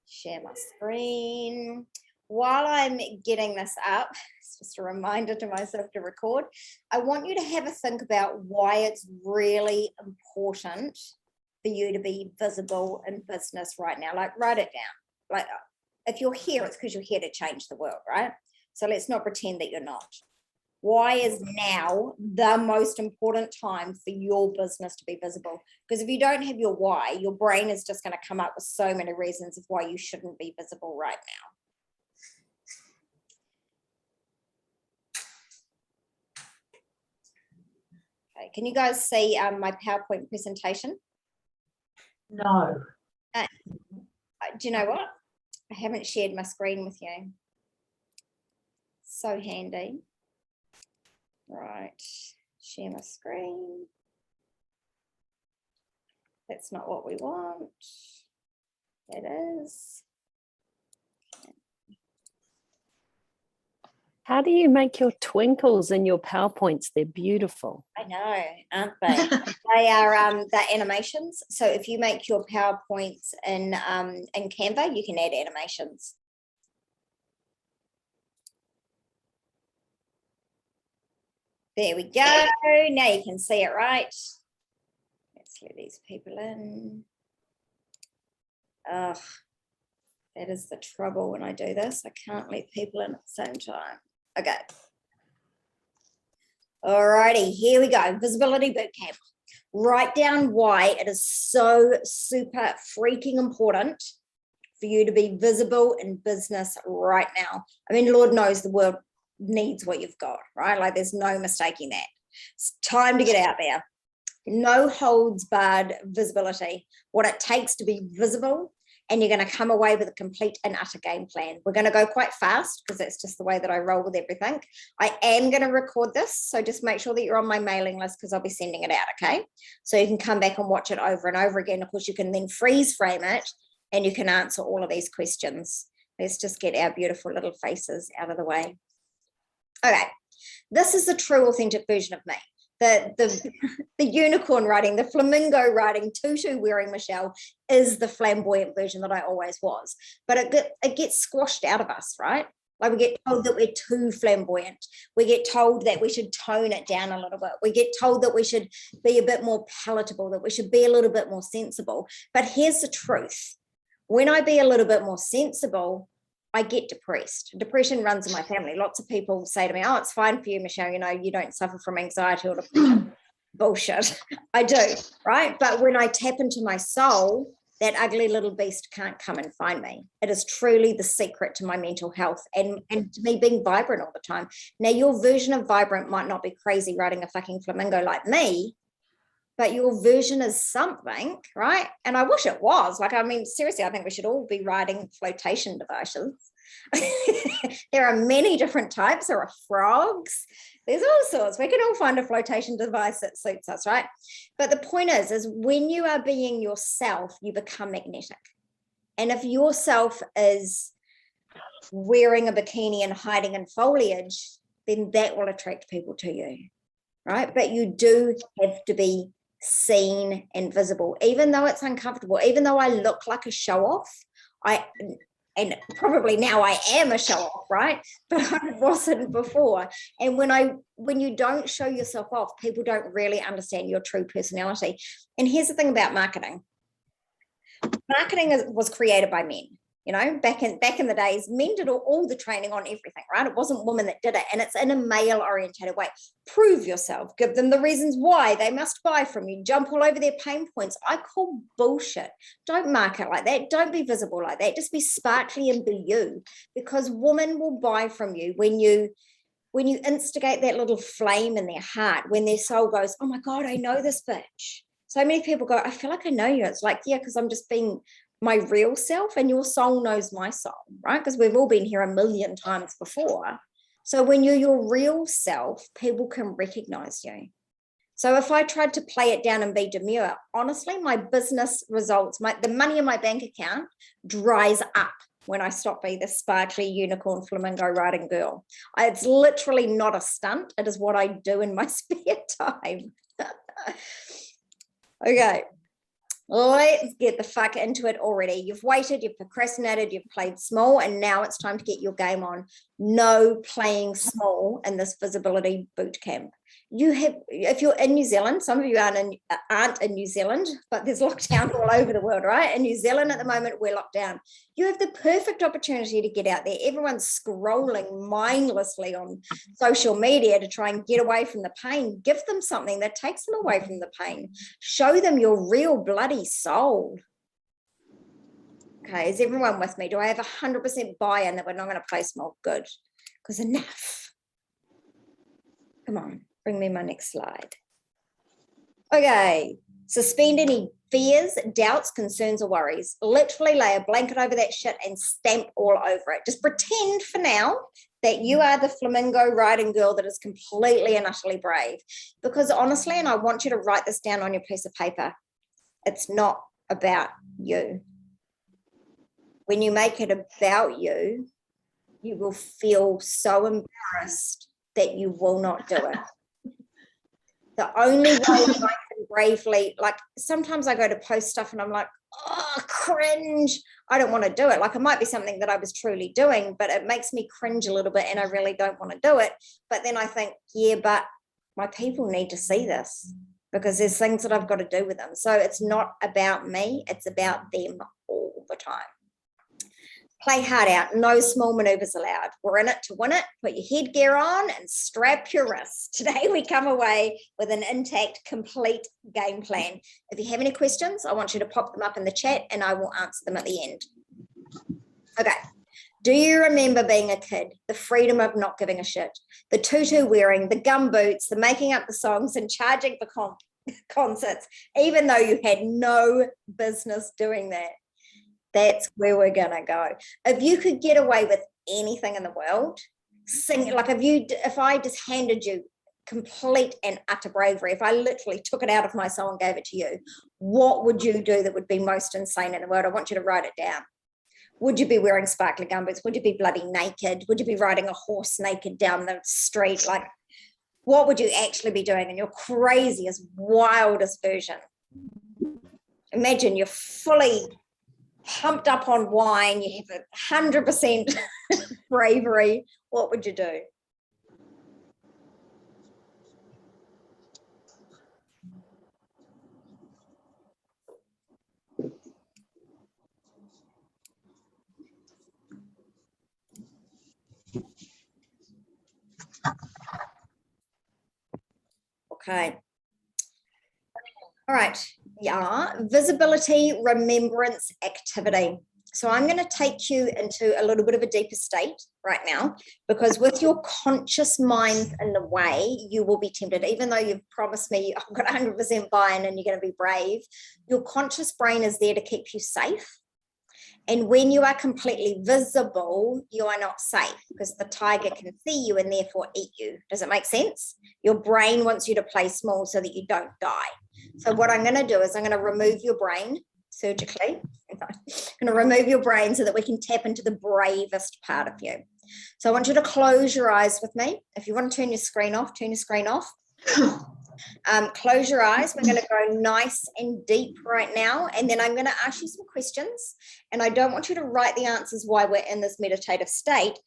Share my screen. While I'm getting this up, it's just a reminder to myself to record. I want you to have a think about why it's really important for you to be visible in business right now. Like, write it down. Like, if you're here, it's because you're here to change the world, right? So let's not pretend that you're not. Why is now the most important time for your business to be visible? Because if you don't have your why, your brain is just going to come up with so many reasons of why you shouldn't be visible right now. Okay, can you guys see my PowerPoint presentation? No. Do you know what? I haven't shared my screen with you. So handy. Right, share my screen. That's not what we want. That is. How do you make your twinkles in your PowerPoints? They're beautiful. I know, aren't they? They are the animations. So if you make your PowerPoints in Canva, you can add animations. There we go. Now you can see it, right? Let's let these people in. Oh, that is the trouble when I do this. I can't let people in at the same time. Okay. Alrighty, here we go. Visibility Bootcamp. Write down why it is so super freaking important for you to be visible in business right now. I mean, Lord knows the world needs what you've got, right? Like, there's no mistaking that. It's time to get out there. No holds barred visibility. What it takes to be visible, and you're going to come away with a complete and utter game plan. We're going to go quite fast because that's just the way that I roll with everything. I am going to record this, so just make sure that you're on my mailing list because I'll be sending it out, okay? So you can come back and watch it over and over again. Of course, you can then freeze frame it and you can answer all of these questions. Let's just get our beautiful little faces out of the way. Okay, this is the true, authentic version of me. The unicorn riding, the flamingo riding, tutu wearing Michelle is the flamboyant version that I always was. But it gets squashed out of us, right? Like, we get told that we're too flamboyant. We get told that we should tone it down a little bit. We get told that we should be a bit more palatable, that we should be a little bit more sensible. But here's the truth. When I be a little bit more sensible, I get depressed. Depression runs in my family. Lots of people say to me, oh, it's fine for you, Michelle. You know, you don't suffer from anxiety or depression. Bullshit. I do, right? But when I tap into my soul, that ugly little beast can't come and find me. It is truly the secret to my mental health and to me being vibrant all the time. Now, your version of vibrant might not be crazy riding a fucking flamingo like me, but your version is something, right? And I wish it was. Like, I mean, seriously, I think we should all be riding flotation devices. There are many different types. There are frogs. There's all sorts. We can all find a flotation device that suits us, right? But the point is when you are being yourself, you become magnetic. And if yourself is wearing a bikini and hiding in foliage, then that will attract people to you, right? But you do have to be seen and visible, even though it's uncomfortable, even though I look like a show-off. And probably now I am a show-off, right? But I wasn't before. And when you don't show yourself off, people don't really understand your true personality. And here's the thing about marketing. Marketing was created by men. You know, back in the days, men did all the training on everything, right? It wasn't women that did it. And it's in a male-orientated way. Prove yourself. Give them the reasons why they must buy from you. Jump all over their pain points. I call bullshit. Don't market like that. Don't be visible like that. Just be sparkly and be you. Because women will buy from you when you instigate that little flame in their heart, when their soul goes, oh my God, I know this bitch. So many people go, I feel like I know you. It's like, yeah, because I'm just being my real self, and your soul knows my soul, right? Because we've all been here a million times before. So when you're your real self, people can recognize you. So if I tried to play it down and be demure, honestly, my business results, the money in my bank account dries up when I stop being this sparkly unicorn flamingo riding girl. It's literally not a stunt. It is what I do in my spare time. Okay. Let's get the fuck into it already. You've waited, you've procrastinated, you've played small, and now it's time to get your game on. No playing small in this visibility boot camp. You have, if you're in New Zealand, some of you aren't in New Zealand, but there's lockdown all over the world, right? In New Zealand at the moment, we're locked down. You have the perfect opportunity to get out there. Everyone's scrolling mindlessly on social media to try and get away from the pain. Give them something that takes them away from the pain. Show them your real bloody soul. Okay, is everyone with me? Do I have 100% buy-in that we're not going to play small? Good, because enough. Come on. Bring me my next slide. Okay, suspend any fears, doubts, concerns, or worries. Literally lay a blanket over that shit and stamp all over it. Just pretend for now that you are the flamingo riding girl that is completely and utterly brave. Because honestly, and I want you to write this down on your piece of paper, it's not about you. When you make it about you, you will feel so embarrassed that you will not do it. The only way that I can bravely, like sometimes I go to post stuff and I'm like, oh, cringe. I don't want to do it. Like it might be something that I was truly doing, but it makes me cringe a little bit and I really don't want to do it. But then I think, yeah, but my people need to see this because there's things that I've got to do with them. So it's not about me. It's about them all the time. Play hard out. No small maneuvers allowed. We're in it to win it. Put your headgear on and strap your wrists. Today we come away with an intact, complete game plan. If you have any questions, I want you to pop them up in the chat and I will answer them at the end. Okay. Do you remember being a kid? The freedom of not giving a shit. The tutu wearing, the gum boots, the making up the songs and charging for concerts, even though you had no business doing that. That's where we're gonna go. If you could get away with anything in the world, sing, like if I just handed you complete and utter bravery, if I literally took it out of my soul and gave it to you, what would you do that would be most insane in the world? I want you to write it down. Would you be wearing sparkly gumboots? Would you be bloody naked? Would you be riding a horse naked down the street? Like, what would you actually be doing in your craziest, wildest version? Imagine you're fully pumped up on wine, you have 100% bravery. What would you do? Okay. All right. Yeah. Visibility, remembrance, activity. So I'm going to take you into a little bit of a deeper state right now, because with your conscious mind in the way, you will be tempted, even though you've promised me I've got 100% buy-in and you're going to be brave. Your conscious brain is there to keep you safe. And when you are completely visible, you are not safe because the tiger can see you and therefore eat you. Does it make sense? Your brain wants you to play small so that you don't die. So what I'm going to do is I'm going to remove your brain surgically. I'm going to remove your brain so that we can tap into the bravest part of you. So I want you to close your eyes with me. If you want to turn your screen off, turn your screen off. Close your eyes. We're going to go nice and deep right now. And then I'm going to ask you some questions. And I don't want you to write the answers why we're in this meditative state,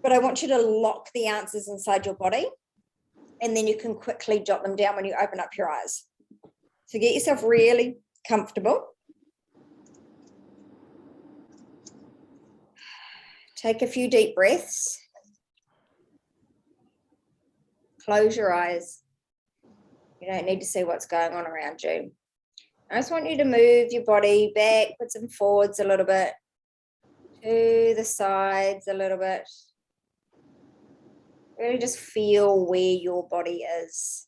but I want you to lock the answers inside your body. And then you can quickly jot them down when you open up your eyes. So get yourself really comfortable. Take a few deep breaths. Close your eyes. You don't need to see what's going on around you. I just want you to move your body backwards and forwards a little bit, to the sides a little bit. Really just feel where your body is.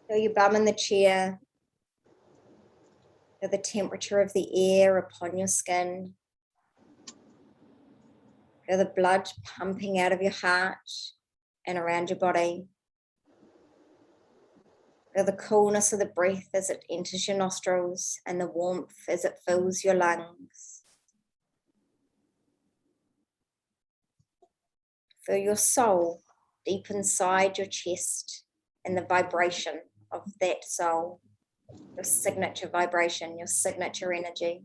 Feel your bum in the chair. Feel the temperature of the air upon your skin. Feel the blood pumping out of your heart and around your body. Feel the coolness of the breath as it enters your nostrils and the warmth as it fills your lungs. Feel your soul deep inside your chest and the vibration of that soul. your signature vibration, your signature energy.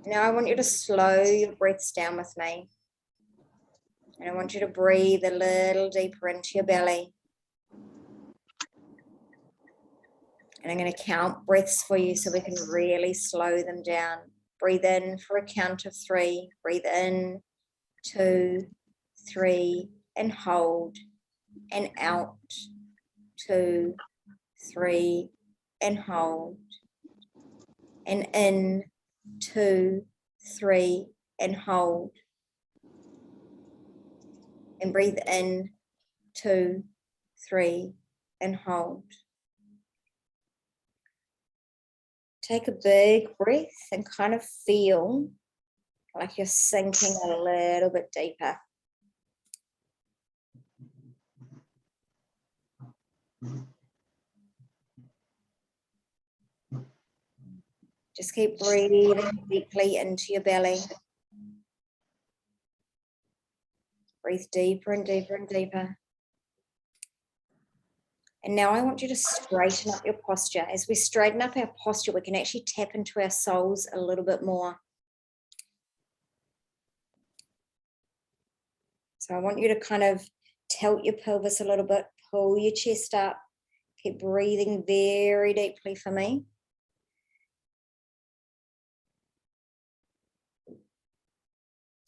Now I want you to slow your breaths down with me. And I want you to breathe a little deeper into your belly. And I'm going to count breaths for you so we can really slow them down. Breathe in for a count of 3. Breathe in, 2, 3, and hold. And out, 2, 3, and hold. And in, 2, 3, and hold. And breathe in, 2, 3, and hold. Take a big breath and kind of feel like you're sinking a little bit deeper. Just keep breathing deeply into your belly. Breathe deeper and deeper and deeper. And now I want you to straighten up your posture. As we straighten up our posture, we can actually tap into our souls a little bit more. So I want you to kind of tilt your pelvis a little bit, pull your chest up, keep breathing very deeply for me.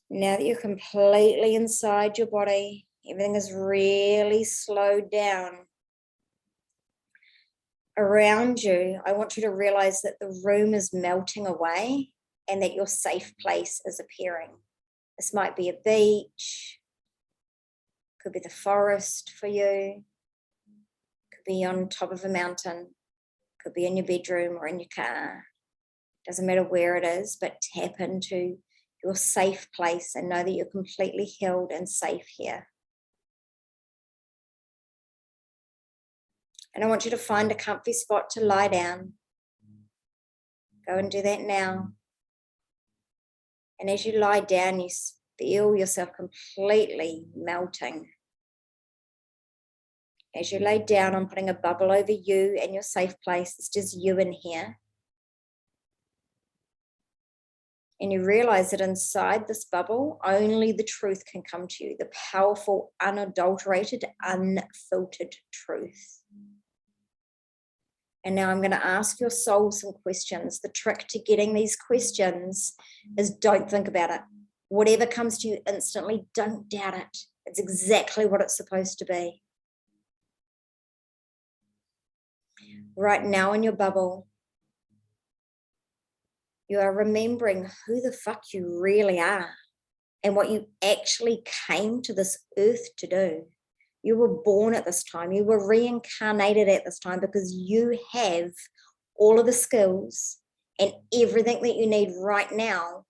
Now that you're completely inside your body, everything is really slowed down around you. I want you to realize that the room is melting away and that your safe place is appearing. This might be a beach, could be the forest for you, could be on top of a mountain, could be in your bedroom or in your car. Doesn't matter where it is, but tap into your safe place and know that you're completely held and safe here. And I want you to find a comfy spot to lie down. Go and do that now. And as you lie down, you feel yourself completely melting. As you lay down, I'm putting a bubble over you and your safe place. It's just you in here. And you realize that inside this bubble, only the truth can come to you, the powerful, unadulterated, unfiltered truth. And now I'm going to ask your soul some questions. The trick to getting these questions is don't think about it. Whatever comes to you instantly, don't doubt it. It's exactly what it's supposed to be. Right now in your bubble, you are remembering who the fuck you really are and what you actually came to this earth to do. You were born at this time. You were reincarnated at this time because you have all of the skills and everything that you need right now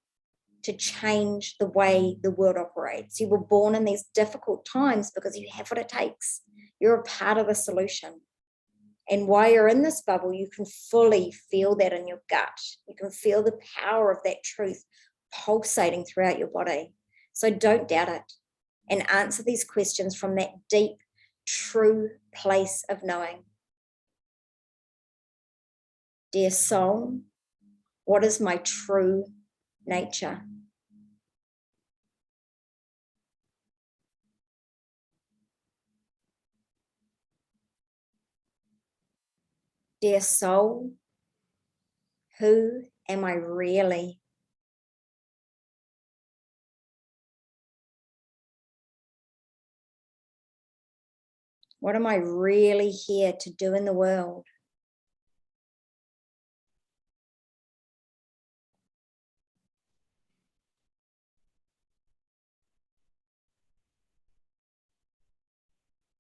to change the way the world operates. You were born in these difficult times because you have what it takes. You're a part of the solution. And while you're in this bubble, you can fully feel that in your gut. You can feel the power of that truth pulsating throughout your body. So don't doubt it and answer these questions from that deep, true place of knowing. Dear soul, what is my true nature? Dear soul, who am I really? What am I really here to do in the world?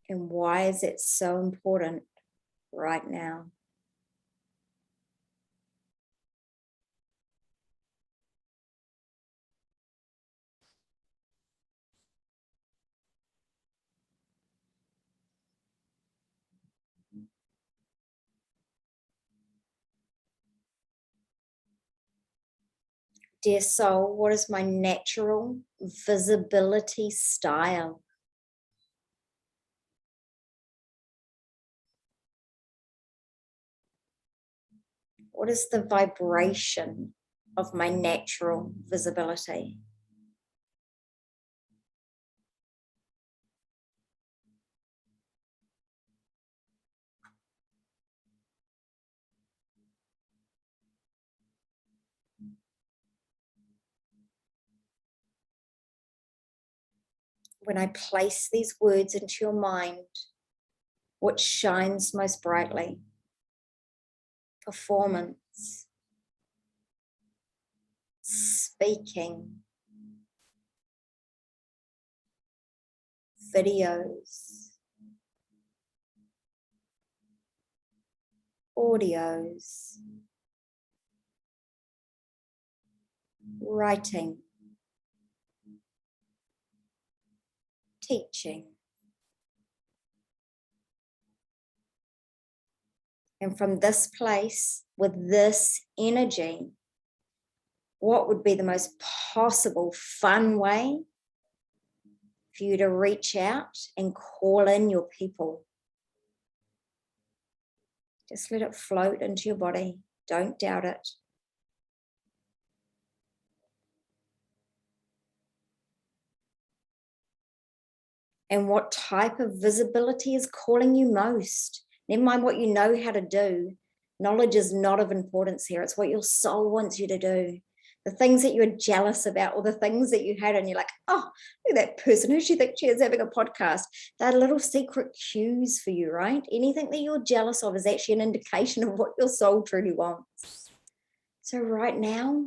And why is it so important right now? Dear soul, what is my natural visibility style? What is the vibration of my natural visibility? When I place these words into your mind, what shines most brightly? Performance, speaking, videos, audios, writing, teaching. And from this place, with this energy, what would be the most possible fun way for you to reach out and call in your people? Just let it float into your body. Don't doubt it. And what type of visibility is calling you most? Never mind what you know how to do. Knowledge is not of importance here. It's what your soul wants you to do. The things that you're jealous about, or the things that you had, and you're like, oh, look at that person. Who she thinks she is having a podcast? They're little secret cues for you, right? Anything that you're jealous of is actually an indication of what your soul truly wants. So right now,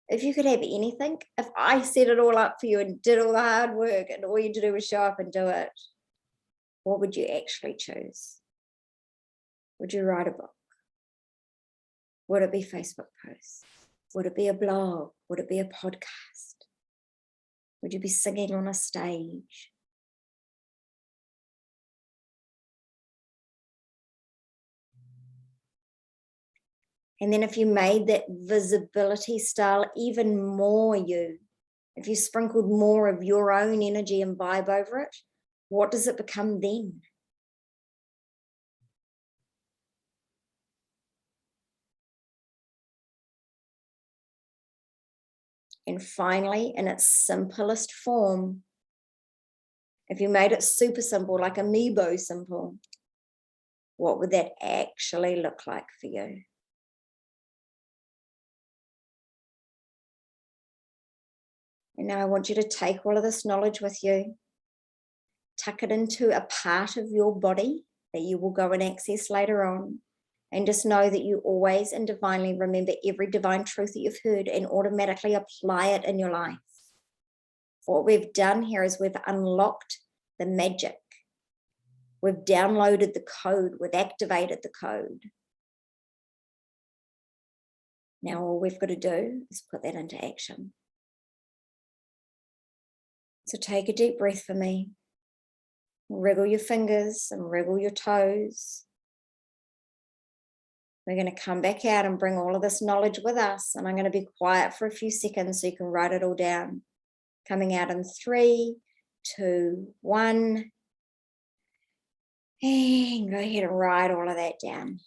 if you could have anything, if I set it all up for you and did all the hard work and all you had to do was show up and do it, what would you actually choose? Would you write a book? Would it be Facebook posts? Would it be a blog? Would it be a podcast? Would you be singing on a stage? And then if you made that visibility style even more you, if you sprinkled more of your own energy and vibe over it, what does it become then? And finally, in its simplest form, if you made it super simple, like Amiibo simple, what would that actually look like for you? And now I want you to take all of this knowledge with you, tuck it into a part of your body that you will go and access later on, and just know that you always and divinely remember every divine truth that you've heard and automatically apply it in your life. What we've done here is we've unlocked the magic. We've downloaded the code, we've activated the code. Now all we've got to do is put that into action. So take a deep breath for me. Wriggle your fingers and wriggle your toes. We're going to come back out and bring all of this knowledge with us. And I'm going to be quiet for a few seconds so you can write it all down. Coming out in 3, 2, 1. And go ahead and write all of that down.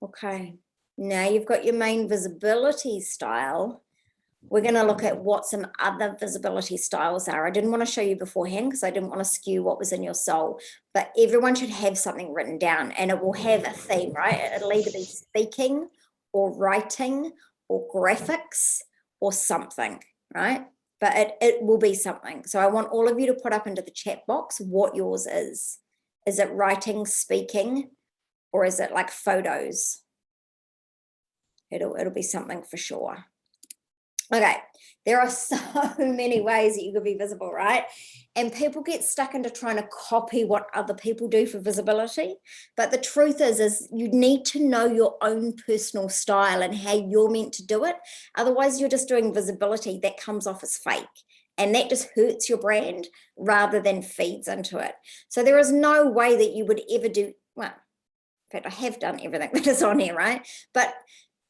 Okay, now you've got your main visibility style. We're going to look at what some other visibility styles are. I didn't want to show you beforehand because I didn't want to skew what was in your soul, but everyone should have something written down and it will have a theme, right? It'll either be speaking or writing or graphics or something, right? But it will be something. So I want all of you to put up into the chat box what yours is. Is it writing, speaking, Or is it like photos? It'll be something for sure. Okay, there are so many ways that you could be visible, right? And people get stuck into trying to copy what other people do for visibility. But the truth is you need to know your own personal style and how you're meant to do it. Otherwise, you're just doing visibility that comes off as fake. And that just hurts your brand rather than feeds into it. So there is no way that you would ever do, well, in fact, I have done everything that is on here, right? But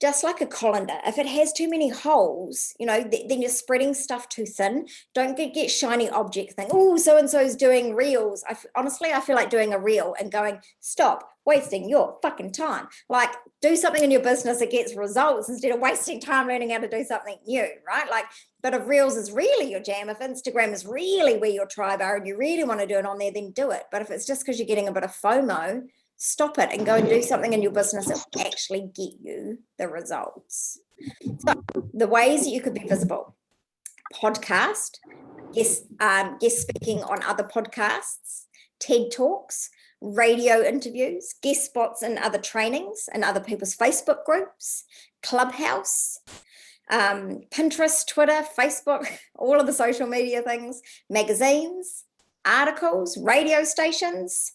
just like a colander, if it has too many holes, you know, then you're spreading stuff too thin. Don't get shiny object thing. Oh, so-and-so's doing reels. Honestly, I feel like doing a reel and going, stop wasting your fucking time. Like, do something in your business that gets results instead of wasting time learning how to do something new, right? Like, but if reels is really your jam, if Instagram is really where your tribe are and you really want to do it on there, then do it. But if it's just because you're getting a bit of FOMO, stop it and go and do something in your business that will actually get you the results. So the ways that you could be visible: podcast, guest speaking on other podcasts, TED Talks, radio interviews, guest spots in other trainings and other people's Facebook groups, Clubhouse, Pinterest, Twitter, Facebook, all of the social media things, magazines, articles, radio stations,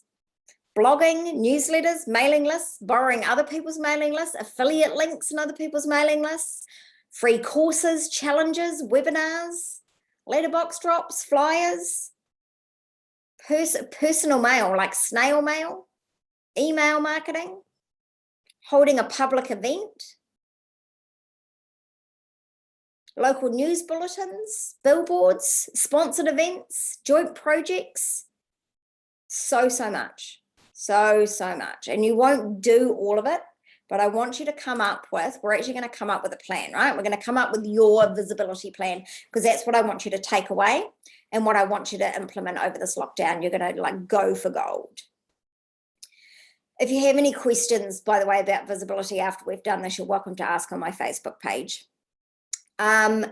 blogging, newsletters, mailing lists, borrowing other people's mailing lists, affiliate links in other people's mailing lists, free courses, challenges, webinars, letterbox drops, flyers, personal mail like snail mail, email marketing, holding a public event, local news bulletins, billboards, sponsored events, joint projects, so much. So much. And you won't do all of it, but I want you to come up with, we're actually going to come up with a plan, right? We're going to come up with your visibility plan, because that's what I want you to take away and what I want you to implement over this lockdown. You're going to like go for gold. If you have any questions, by the way, about visibility after we've done this, you're welcome to ask on my Facebook page. All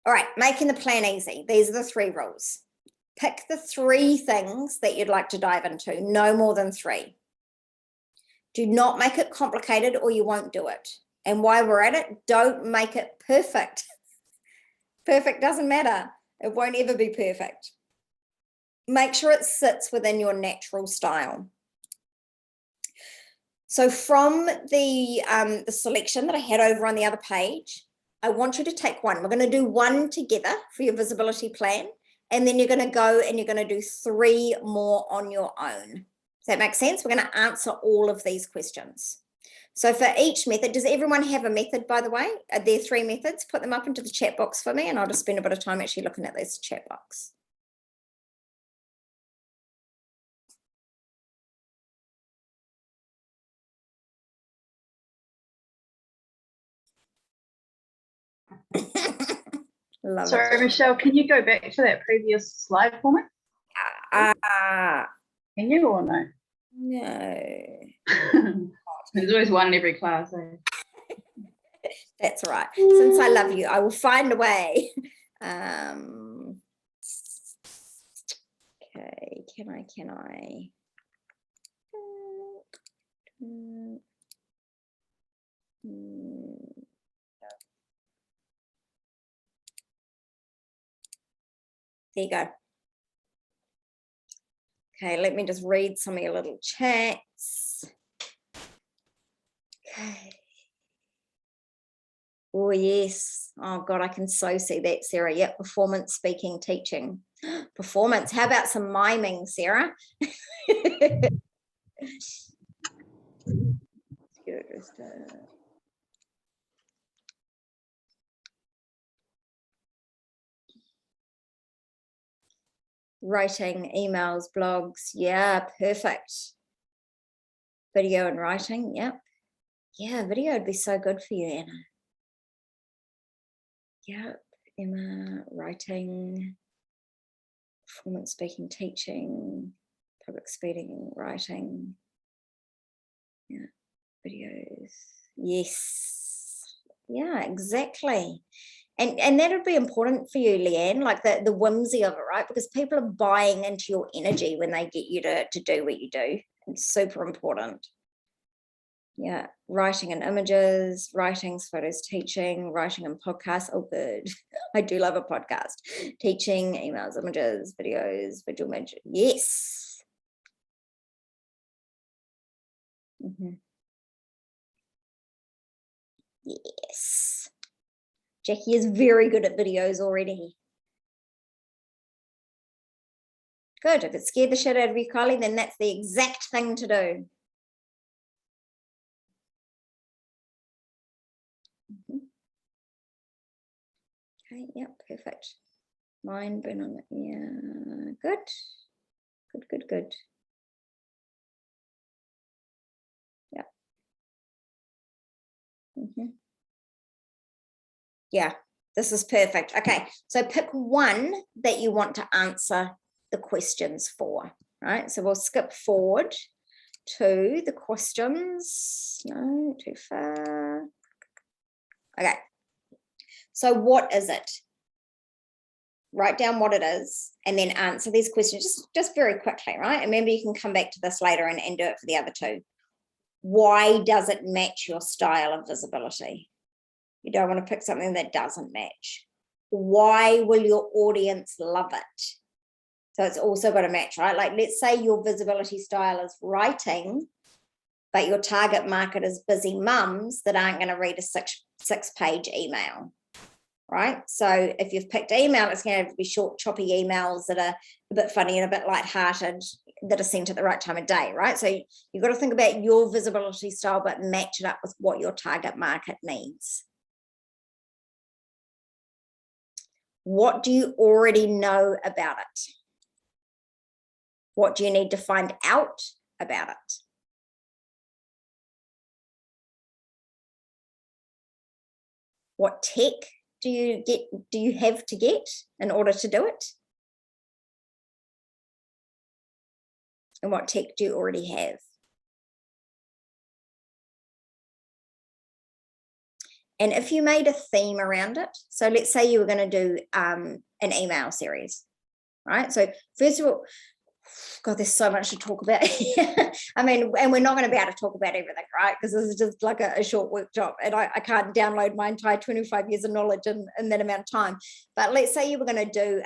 right, making the plan easy. These are the 3 rules. Pick the 3 things that you'd like to dive into, no more than 3. Do not make it complicated or you won't do it. And while we're at it, don't make it perfect. Perfect doesn't matter. It won't ever be perfect. Make sure it sits within your natural style. So from the selection that I had over on the other page, I want you to take one. We're going to do one together for your visibility plan. And then you're going to go and you're going to do 3 more on your own. Does that make sense? We're going to answer all of these questions. So for each method, does everyone have a method, by the way? Are there 3 methods? Put them up into the chat box for me, and I'll just spend a bit of time actually looking at this chat box. Love Sorry, it. Michelle, can you go back to that previous slide for me? Can you or no? No. There's always one in every class. That's right. Since I love you, I will find a way. Okay, can I? There you go. Okay, let me just read some of your little chats. Okay. Oh, yes. Oh, God, I can so see that, Sarah. Yep, performance, speaking, teaching. Performance. How about some miming, Sarah? Writing, emails, blogs. Yeah, perfect. Video and writing. Yep. Yeah, video would be so good for you, Anna. Yep. Emma, writing, performance, speaking, teaching, public speaking, writing. Yeah, videos. Yes. Yeah, exactly. And that would be important for you, Leanne, like the whimsy of it, right? Because people are buying into your energy when they get you to do what you do. It's super important. Yeah, writing and images, writings, photos, teaching, writing and podcasts. Oh, good. I do love a podcast. Teaching, emails, images, videos, visual magic. Yes. Yes. Jackie is very good at videos already. Good. If it scared the shit out of you, Kylie, then that's the exact thing to do. Okay, yeah, perfect. Mind burn on it. Yeah, good. Good, good, good. Yeah. Yeah, this is perfect. Okay, so pick one that you want to answer the questions for, right? So we'll skip forward to the questions. No, too far. Okay, so what is it? Write down what it is and then answer these questions just very quickly, right? And remember, you can come back to this later and do it for the other two. Why does it match your style of visibility? You don't want to pick something that doesn't match. Why will your audience love it? So it's also got to match, right? Like, let's say your visibility style is writing, but your target market is busy mums that aren't going to read a six-page email, right? So if you've picked email, it's going to be short, choppy emails that are a bit funny and a bit lighthearted, that are sent at the right time of day, right? So you've got to think about your visibility style, but match it up with what your target market needs. What do you already know about it? What do you need to find out about it? What tech do you have to get in order to do it? And what tech do you already have? And if you made a theme around it, so let's say you were going to do an email series, right? So first of all, God, there's so much to talk about. I mean, and we're not going to be able to talk about everything, right? Because this is just like a short workshop, and I can't download my entire 25 years of knowledge in that amount of time. But let's say you were going to do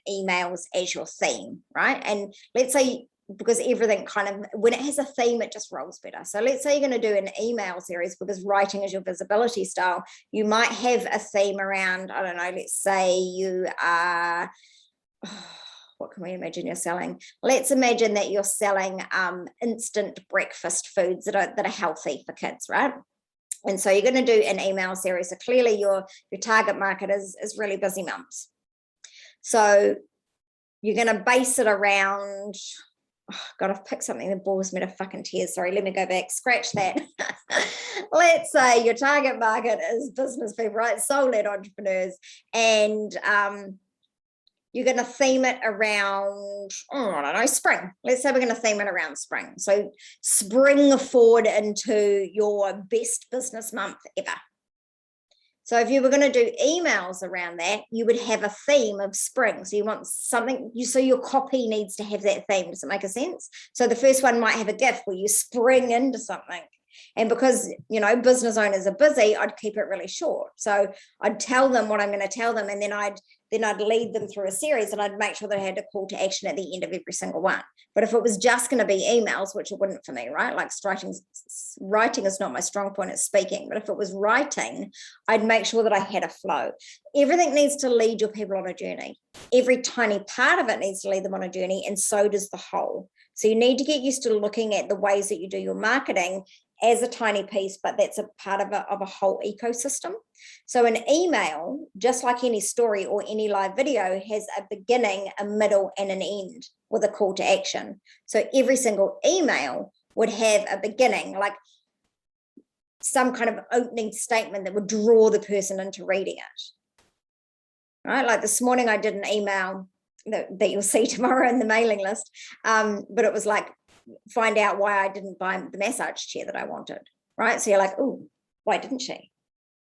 emails as your theme, right? And let's say, because everything kind of, when it has a theme, it just rolls better. So let's say you're going to do an email series because writing is your visibility style. You might have a theme around, I don't know, let's say you are, what can we imagine you're selling? Let's imagine that you're selling instant breakfast foods that are healthy for kids, right? And so you're going to do an email series. So clearly your target market is really busy mums. So you're going to base it around, God, I've picked something that bores me to fucking tears. Sorry, let me go back. Scratch that. Let's say your target market is business people, right? Sole-led entrepreneurs. And you're going to theme it around, I don't know, spring. Let's say we're going to theme it around spring. So spring forward into your best business month ever. So if you were going to do emails around that, you would have a theme of spring. So you want something, so your copy needs to have that theme. Does it make a sense? So the first one might have a GIF where you spring into something. And because, business owners are busy, I'd keep it really short. So I'd tell them what I'm going to tell them, and then I'd lead them through a series, and I'd make sure that I had a call to action at the end of every single one. But if it was just going to be emails, which it wouldn't for me, right? Like writing is not my strong point, it's speaking. But if it was writing, I'd make sure that I had a flow. Everything needs to lead your people on a journey. Every tiny part of it needs to lead them on a journey, and so does the whole. So you need to get used to looking at the ways that you do your marketing as a tiny piece, but that's a part of a whole ecosystem. So an email, just like any story or any live video, has a beginning, a middle, and an end with a call to action. So every single email would have a beginning, like some kind of opening statement that would draw the person into reading it. Right? Like this morning I did an email that you'll see tomorrow in the mailing list, but it was like, find out why I didn't buy the massage chair that I wanted, right? So you're like, oh, why didn't she?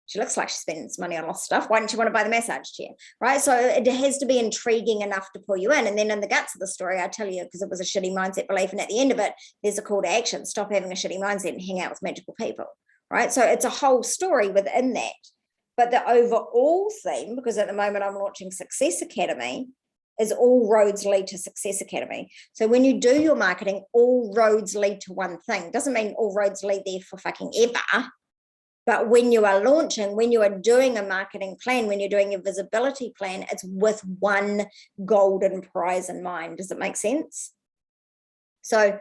She looks like she's spending some money on lots of stuff. Why don't you want to buy the massage chair? Right. So it has to be intriguing enough to pull you in. And then in the guts of the story, I tell you, because it was a shitty mindset belief. And at the end of it, there's a call to action. Stop having a shitty mindset and hang out with magical people. Right. So it's a whole story within that. But the overall theme, because at the moment I'm launching Success Academy, is all roads lead to Success Academy. So when you do your marketing, all roads lead to one thing. Doesn't mean all roads lead there for fucking ever. But when you are launching, when you are doing a marketing plan, when you're doing your visibility plan, it's with one golden prize in mind. Does it make sense? So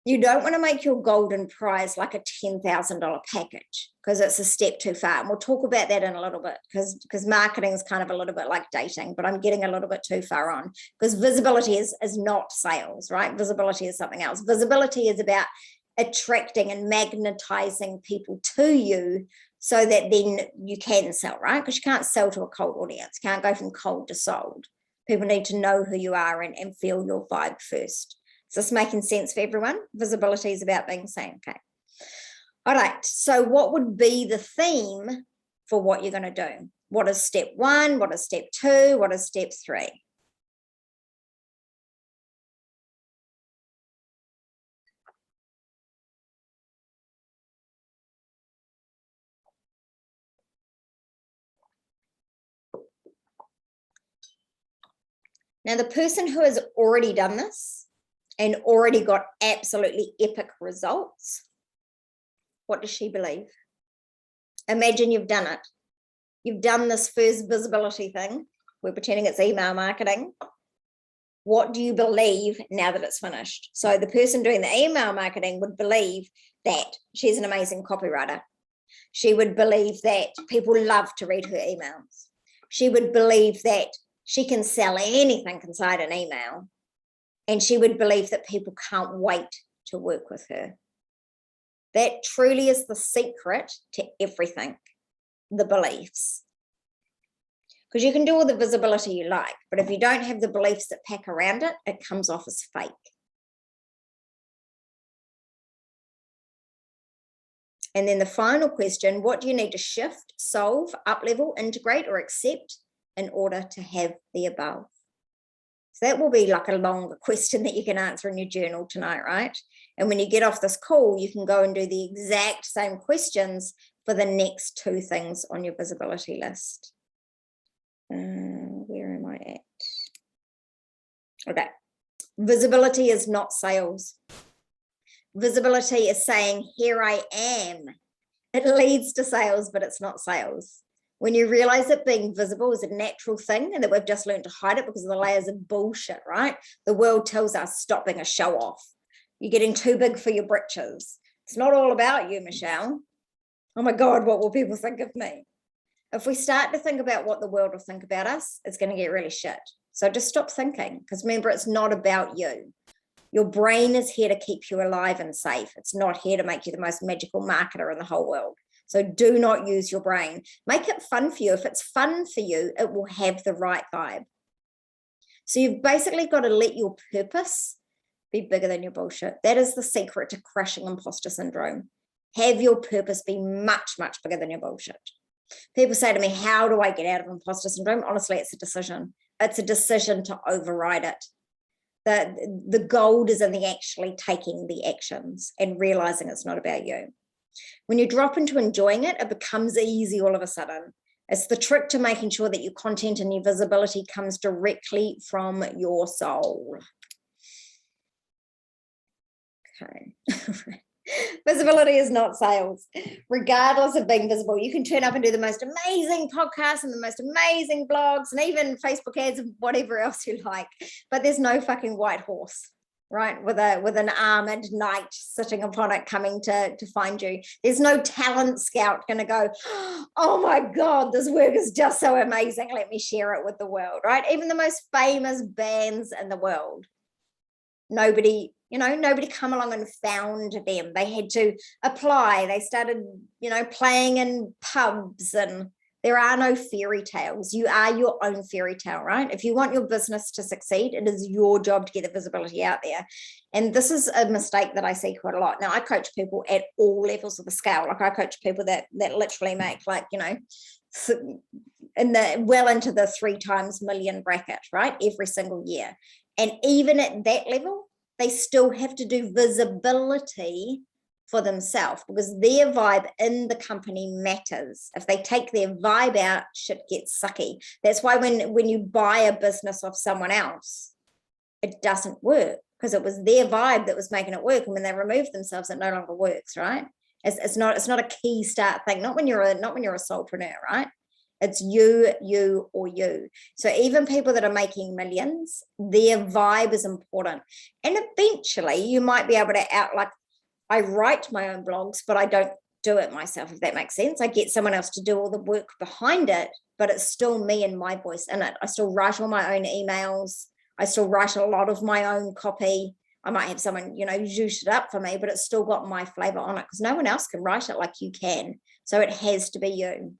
you don't want to make your golden prize like a $10,000 package, because it's a step too far. And we'll talk about that in a little bit, because marketing is kind of a little bit like dating, but I'm getting a little bit too far on, because visibility is not sales, right? Visibility is something else. Visibility is about attracting and magnetizing people to you so that then you can sell, right? Because you can't sell to a cold audience. You can't go from cold to sold. People need to know who you are and feel your vibe first. Is this making sense for everyone? Visibility is about being seen. Okay. All right. So what would be the theme for what you're going to do? What is step 1? What is step 2? What is step 3? Now, the person who has already done this and already got absolutely epic results, what does she believe? Imagine you've done it. You've done this first visibility thing. We're pretending it's email marketing. What do you believe now that it's finished? So the person doing the email marketing would believe that she's an amazing copywriter. She would believe that people love to read her emails. She would believe that she can sell anything inside an email. And she would believe that people can't wait to work with her. That truly is the secret to everything, the beliefs. Because you can do all the visibility you like, but if you don't have the beliefs that pack around it, it comes off as fake. And then the final question, what do you need to shift, solve, up-level, integrate, or accept in order to have the above? So that will be like a longer question that you can answer in your journal tonight, right? And when you get off this call, you can go and do the exact same questions for the next 2 things on your visibility list. Where am I at? Okay. Visibility is not sales. Visibility is saying, here I am. It leads to sales, but it's not sales. When you realize that being visible is a natural thing and that we've just learned to hide it because of the layers of bullshit, right? The world tells us stop being a show off. You're getting too big for your britches. It's not all about you, Michelle. Oh my God, what will people think of me? If we start to think about what the world will think about us, it's going to get really shit. So just stop thinking, because remember, it's not about you. Your brain is here to keep you alive and safe. It's not here to make you the most magical marketer in the whole world. So do not use your brain. Make it fun for you. If it's fun for you, it will have the right vibe. So you've basically got to let your purpose be bigger than your bullshit. That is the secret to crushing imposter syndrome. Have your purpose be much, much bigger than your bullshit. People say to me, how do I get out of imposter syndrome? Honestly, it's a decision. It's a decision to override it. The gold is in the actually taking the actions and realizing it's not about you. When you drop into enjoying it, it becomes easy all of a sudden. It's the trick to making sure that your content and your visibility comes directly from your soul. Okay. Visibility is not sales. Regardless of being visible, you can turn up and do the most amazing podcasts and the most amazing blogs and even Facebook ads and whatever else you like. But there's no fucking white horse, right? With an armored knight sitting upon it coming to find you. There's no talent scout going to go, oh my God, this work is just so amazing. Let me share it with the world, right? Even the most famous bands in the world. Nobody come along and found them. They had to apply. They started, playing in pubs and There are no fairy tales. You are your own fairy tale, right? If you want your business to succeed, it is your job to get the visibility out there. And this is a mistake that I see quite a lot. Now, I coach people at all levels of the scale. Like I coach people that literally make like, you know, well into the 3 times million bracket, right? Every single year. And even at that level, they still have to do visibility for themselves because their vibe in the company matters. If they take their vibe out, shit gets sucky. That's why when you buy a business off someone else, it doesn't work because it was their vibe that was making it work. And when they remove themselves, it no longer works, right? It's not a key start thing. Not when you're a solopreneur, right? It's you, or you. So even people that are making millions, their vibe is important. And eventually you might be able to I write my own blogs, but I don't do it myself, if that makes sense. I get someone else to do all the work behind it, but it's still me and my voice in it. I still write all my own emails. I still write a lot of my own copy. I might have someone, you know, juice it up for me, but it's still got my flavor on it because no one else can write it like you can. So it has to be you.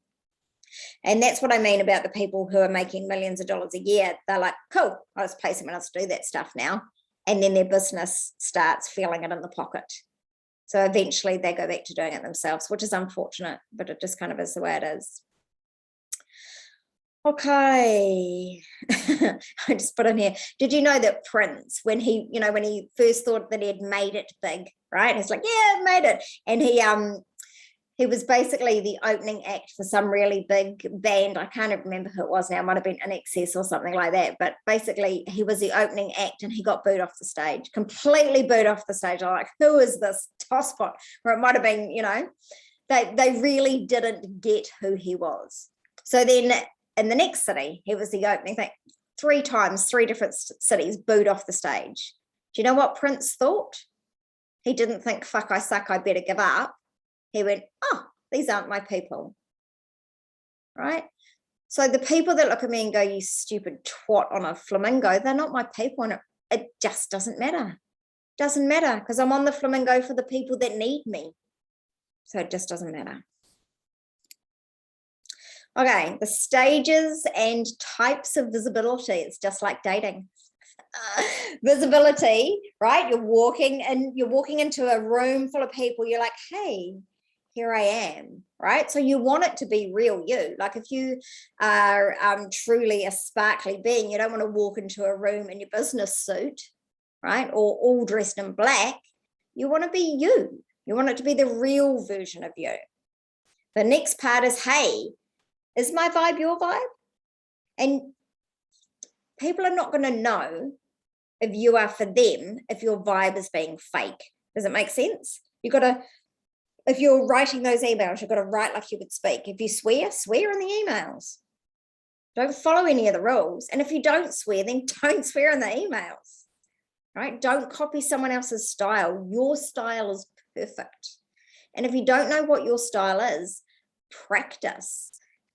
And that's what I mean about the people who are making millions of dollars a year. They're like, cool, I'll just pay someone else to do that stuff now. And then their business starts feeling it in the pocket. So eventually they go back to doing it themselves, which is unfortunate, but it just kind of is the way it is. Okay. I just put in here. Did you know that Prince, when he first thought that he had made it big, right? He's like, yeah, I made it. And he was basically the opening act for some really big band. I can't remember who it was now. It might have been In Excess or something like that. But basically, he was the opening act and he got booed off the stage, completely booed off the stage. I'm like, who is this tosspot? Or it might have been, you know, they really didn't get who he was. So then in the next city, he was the opening thing. 3 times, 3 different cities booed off the stage. Do you know what Prince thought? He didn't think, fuck, I suck, I better give up. He went, oh, these aren't my people, right? So the people that look at me and go, you stupid twat on a flamingo, they're not my people. And it just doesn't matter. Doesn't matter because I'm on the flamingo for the people that need me. So it just doesn't matter. Okay, the stages and types of visibility. It's just like dating. Visibility, right? You're walking into a room full of people. You're like, hey, here I am, right? So you want it to be real you. Like if you are truly a sparkly being, you don't want to walk into a room in your business suit, right? Or all dressed in black. You want to be you. You want it to be the real version of you. The next part is, hey, is my vibe your vibe? And people are not going to know if you are for them, if your vibe is being fake. Does it make sense? If you're writing those emails, you've got to write like you would speak. If you swear, swear in the emails. Don't follow any of the rules. And if you don't swear, then don't swear in the emails, right? Don't copy someone else's style. Your style is perfect. And if you don't know what your style is, practice,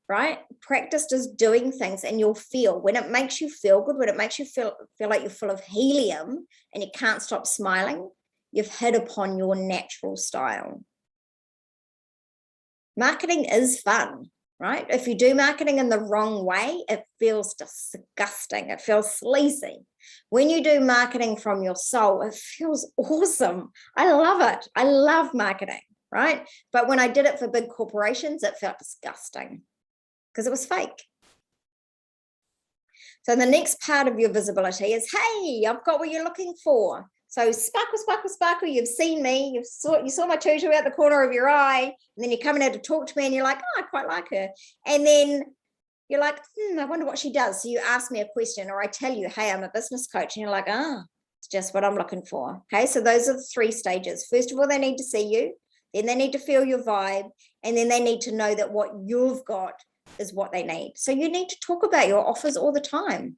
right? Practice just doing things and you'll feel, when it makes you feel good, when it makes you feel like you're full of helium and you can't stop smiling, you've hit upon your natural style. Marketing is fun, right? If you do marketing in the wrong way, it feels disgusting. It feels sleazy. When you do marketing from your soul, it feels awesome. I love it. I love marketing, right? But when I did it for big corporations, it felt disgusting because it was fake. So the next part of your visibility is, hey, I've got what you're looking for. So sparkle, sparkle, sparkle, you've seen me, you saw my tutu out the corner of your eye, and then you're coming out to talk to me and you're like, oh, I quite like her. And then you're like, I wonder what she does. So you ask me a question or I tell you, hey, I'm a business coach. And you're like, it's just what I'm looking for. Okay, so those are the 3 stages. First of all, they need to see you. Then they need to feel your vibe. And then they need to know that what you've got is what they need. So you need to talk about your offers all the time.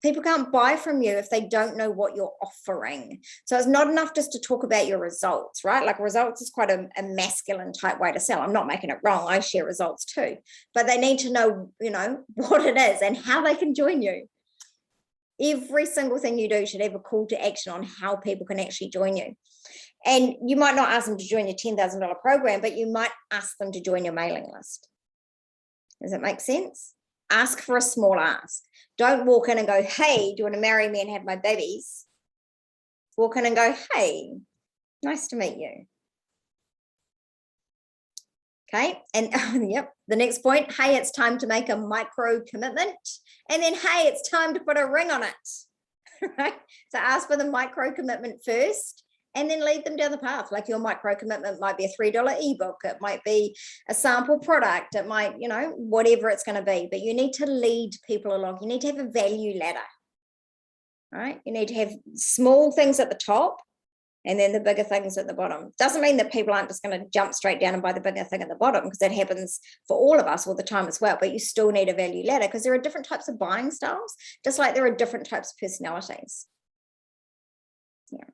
People can't buy from you if they don't know what you're offering. So it's not enough just to talk about your results, right? Like results is quite a masculine type way to sell. I'm not making it wrong. I share results too, but they need to know, what it is and how they can join you. Every single thing you do should have a call to action on how people can actually join you. And you might not ask them to join your $10,000 program, but you might ask them to join your mailing list. Does it make sense? Ask for a small ask. Don't walk in and go, hey, do you want to marry me and have my babies? Walk in and go, hey, nice to meet you. Okay, and yep, the next point, hey, it's time to make a micro commitment. And then, hey, it's time to put a ring on it, right? So ask for the micro commitment first and then lead them down the path. Like your micro commitment might be a $3 ebook. It might be a sample product. It might, you know, whatever it's going to be, but you need to lead people along. You need to have a value ladder, right? You need to have small things at the top and then the bigger things at the bottom. Doesn't mean that people aren't just going to jump straight down and buy the bigger thing at the bottom, because that happens for all of us all the time as well. But you still need a value ladder, because there are different types of buying styles, just like there are different types of personalities. Yeah.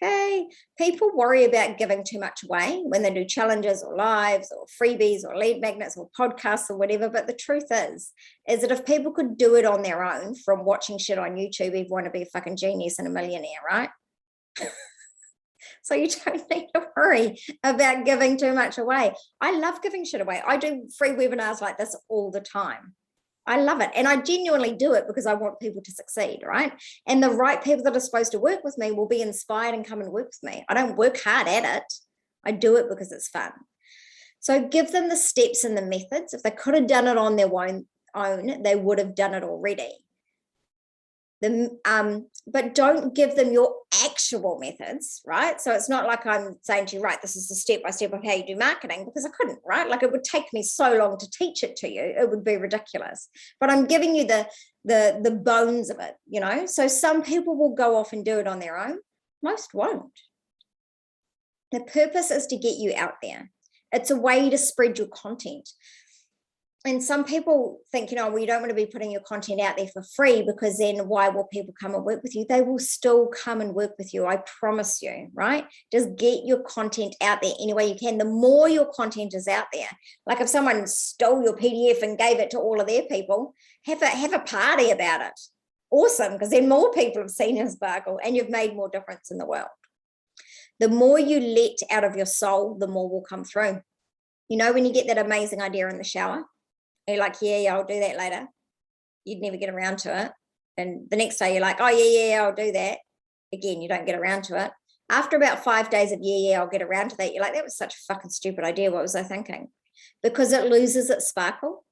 Okay, people worry about giving too much away when they do challenges or lives or freebies or lead magnets or podcasts or whatever. But the truth is that if people could do it on their own from watching shit on YouTube, everyone would be a fucking genius and a millionaire, right? So you don't need to worry about giving too much away. I love giving shit away. I do free webinars like this all the time. I love it. And I genuinely do it because I want people to succeed, right? And the right people that are supposed to work with me will be inspired and come and work with me. I don't work hard at it. I do it because it's fun. So give them the steps and the methods. If they could have done it on their own, they would have done it already. But don't give them your actual methods, right? So it's not like I'm saying to you, right, this is the step-by-step of how you do marketing, because I couldn't, right? Like it would take me so long to teach it to you. It would be ridiculous. But I'm giving you the bones of it, you know? So some people will go off and do it on their own. Most won't. The purpose is to get you out there. It's a way to spread your content. And some people think, you know, well, you don't want to be putting your content out there for free, because then why will people come and work with you? They will still come and work with you. I promise you, right? Just get your content out there any way you can. The more your content is out there, like if someone stole your PDF and gave it to all of their people, have a party about it. Awesome, because then more people have seen your sparkle and you've made more difference in the world. The more you let out of your soul, the more will come through. You know, when you get that amazing idea in the shower, you're like, yeah, I'll do that later. You'd never get around to it. And the next day you're like, oh, yeah, I'll do that. Again, you don't get around to it. After about 5 days of, yeah, I'll get around to that, you're like, that was such a fucking stupid idea. What was I thinking? Because it loses its sparkle.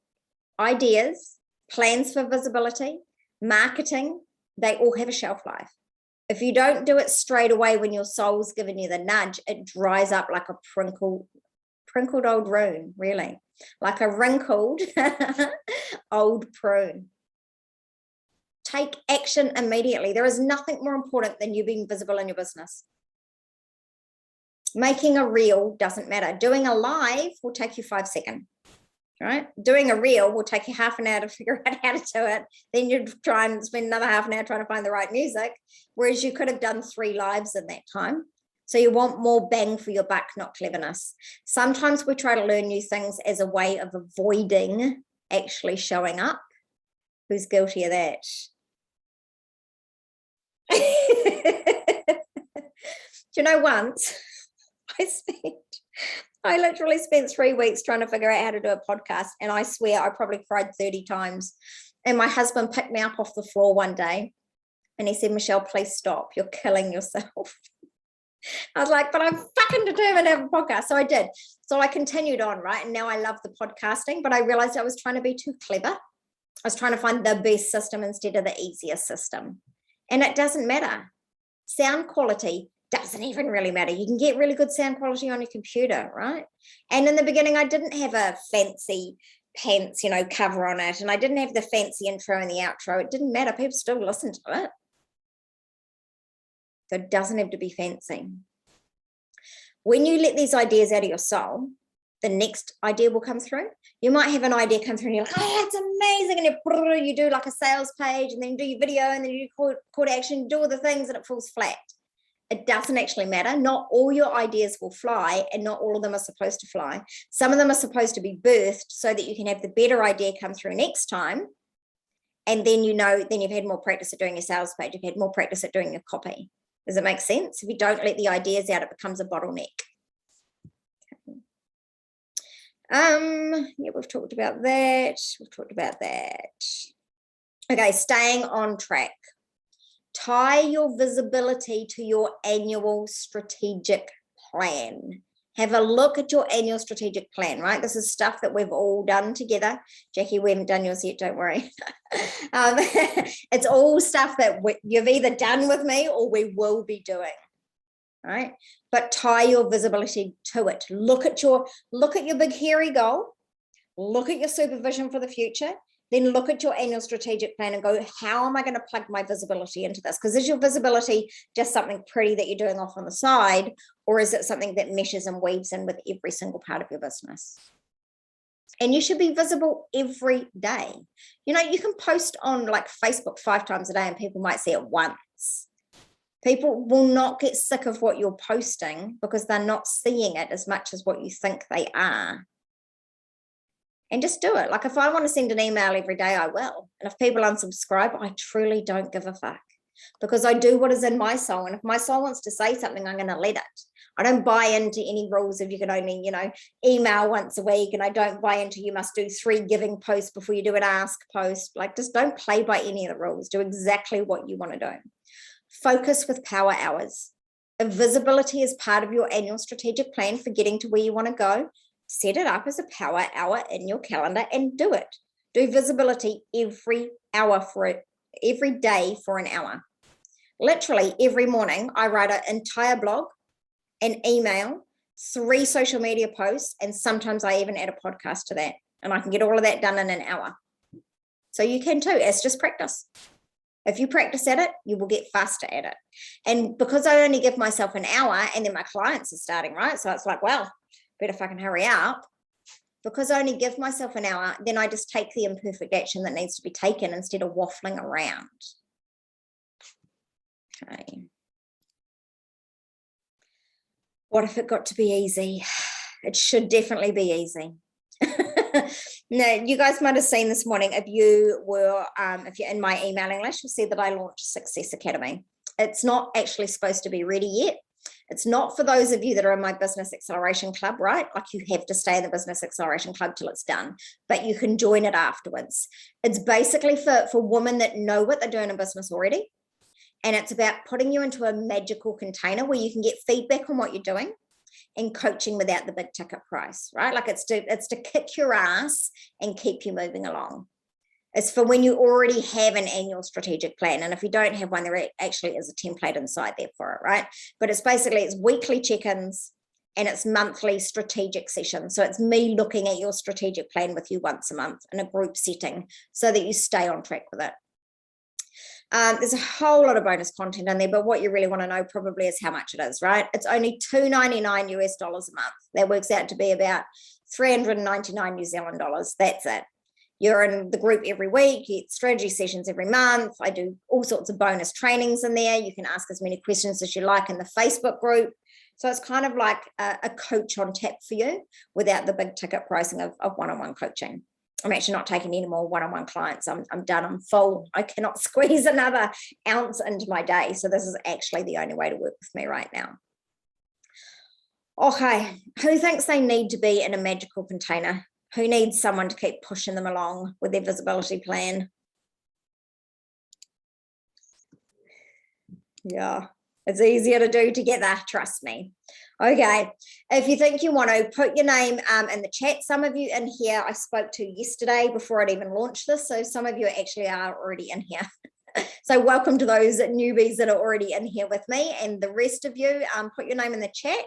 Ideas, plans for visibility, marketing, they all have a shelf life. If you don't do it straight away when your soul's giving you the nudge, it dries up like a crinkled old rune, really. Like a wrinkled old prune. Take action immediately. There is nothing more important than you being visible in your business. Making a reel doesn't matter. Doing a live will take you 5 seconds, right? Doing a reel will take you half an hour to figure out how to do it. Then you'd try and spend another half an hour trying to find the right music, whereas you could have done 3 lives in that time. So you want more bang for your buck, not cleverness. Sometimes we try to learn new things as a way of avoiding actually showing up. Who's guilty of that? Do you know, once I literally spent 3 weeks trying to figure out how to do a podcast, and I swear I probably cried 30 times. And my husband picked me up off the floor one day and he said, Michelle, please stop. You're killing yourself. I was like, but I'm fucking determined to have a podcast. So I did. So I continued on, right? And now I love the podcasting, but I realized I was trying to be too clever. I was trying to find the best system instead of the easiest system. And it doesn't matter. Sound quality doesn't even really matter. You can get really good sound quality on your computer, right? And in the beginning, I didn't have a fancy pants, you know, cover on it. And I didn't have the fancy intro and the outro. It didn't matter. People still listen to it. So it doesn't have to be fancy. When you let these ideas out of your soul, the next idea will come through. You might have an idea come through and you're like, oh, it's amazing. And you do like a sales page, and then you do your video, and then you do call to action, do all the things, and it falls flat. It doesn't actually matter. Not all your ideas will fly, and not all of them are supposed to fly. Some of them are supposed to be birthed so that you can have the better idea come through next time. And then, you know, then you've had more practice at doing your sales page. You've had more practice at doing your copy. Does it make sense? If you don't let the ideas out, it becomes a bottleneck. Yeah, we've talked about that. Okay, staying on track. Tie your visibility to your annual strategic plan. Have a look at your annual strategic plan, right? This is stuff that we've all done together. Jackie, we haven't done yours yet, don't worry. It's all stuff that you've either done with me or we will be doing, right? But tie your visibility to it. Look at your big hairy goal. Look at your supervision for the future. Then look at your annual strategic plan and go, how am I going to plug my visibility into this? Because is your visibility just something pretty that you're doing off on the side, or is it something that meshes and weaves in with every single part of your business? And you should be visible every day. You know, you can post on like Facebook 5 times a day and people might see it once. People will not get sick of what you're posting because they're not seeing it as much as what you think they are. And just do it. Like if I want to send an email every day, I will. And if people unsubscribe, I truly don't give a fuck because I do what is in my soul. And if my soul wants to say something, I'm going to let it. I don't buy into any rules of you can only, email once a week. And I don't buy into you must do 3 giving posts before you do an ask post. Like just don't play by any of the rules. Do exactly what you want to do. Focus with power hours. If visibility is part of your annual strategic plan for getting to where you want to go, set it up as a power hour in your calendar and do it. Do visibility every day for an hour. Literally every morning, I write an entire blog, an email, 3 social media posts, and sometimes I even add a podcast to that. And I can get all of that done in an hour. So you can too. It's just practice. If you practice at it, you will get faster at it. And because I only give myself an hour and then my clients are starting, right? So it's like, well, better fucking hurry up. Because I only give myself an hour, then I just take the imperfect action that needs to be taken instead of waffling around. Okay. What if it got to be easy? It should definitely be easy. Now, you guys might have seen this morning, if you're in my emailing list, you'll see that I launched Success Academy. It's not actually supposed to be ready yet. It's not for those of you that are in my Business Acceleration Club, right? Like you have to stay in the Business Acceleration Club till it's done, but you can join it afterwards. It's basically for women that know what they're doing in business already. And it's about putting you into a magical container where you can get feedback on what you're doing and coaching without the big ticket price, right? Like it's to kick your ass and keep you moving along. It's for when you already have an annual strategic plan. And if you don't have one, there actually is a template inside there for it, right? But it's weekly check-ins and it's monthly strategic sessions. So it's me looking at your strategic plan with you once a month in a group setting so that you stay on track with it. There's a whole lot of bonus content in there, but what you really want to know probably is how much it is, right? It's only $299 US a month. That works out to be about 399 New Zealand dollars. That's it. You're in the group every week, you get strategy sessions every month. I do all sorts of bonus trainings in there. You can ask as many questions as you like in the Facebook group. So it's kind of like a coach on tap for you without the big ticket pricing of one-on-one coaching. I'm actually not taking any more one-on-one clients. I'm done. I'm full. I cannot squeeze another ounce into my day. So this is actually the only way to work with me right now. Okay, who thinks they need to be in a magical container? Who needs someone to keep pushing them along with their visibility plan? Yeah, it's easier to do together, trust me. Okay, if you think you want to, put your name in the chat. Some of you in here I spoke to yesterday before I'd even launched this, so some of you actually are already in here. So welcome to those newbies that are already in here with me, and the rest of you, put your name in the chat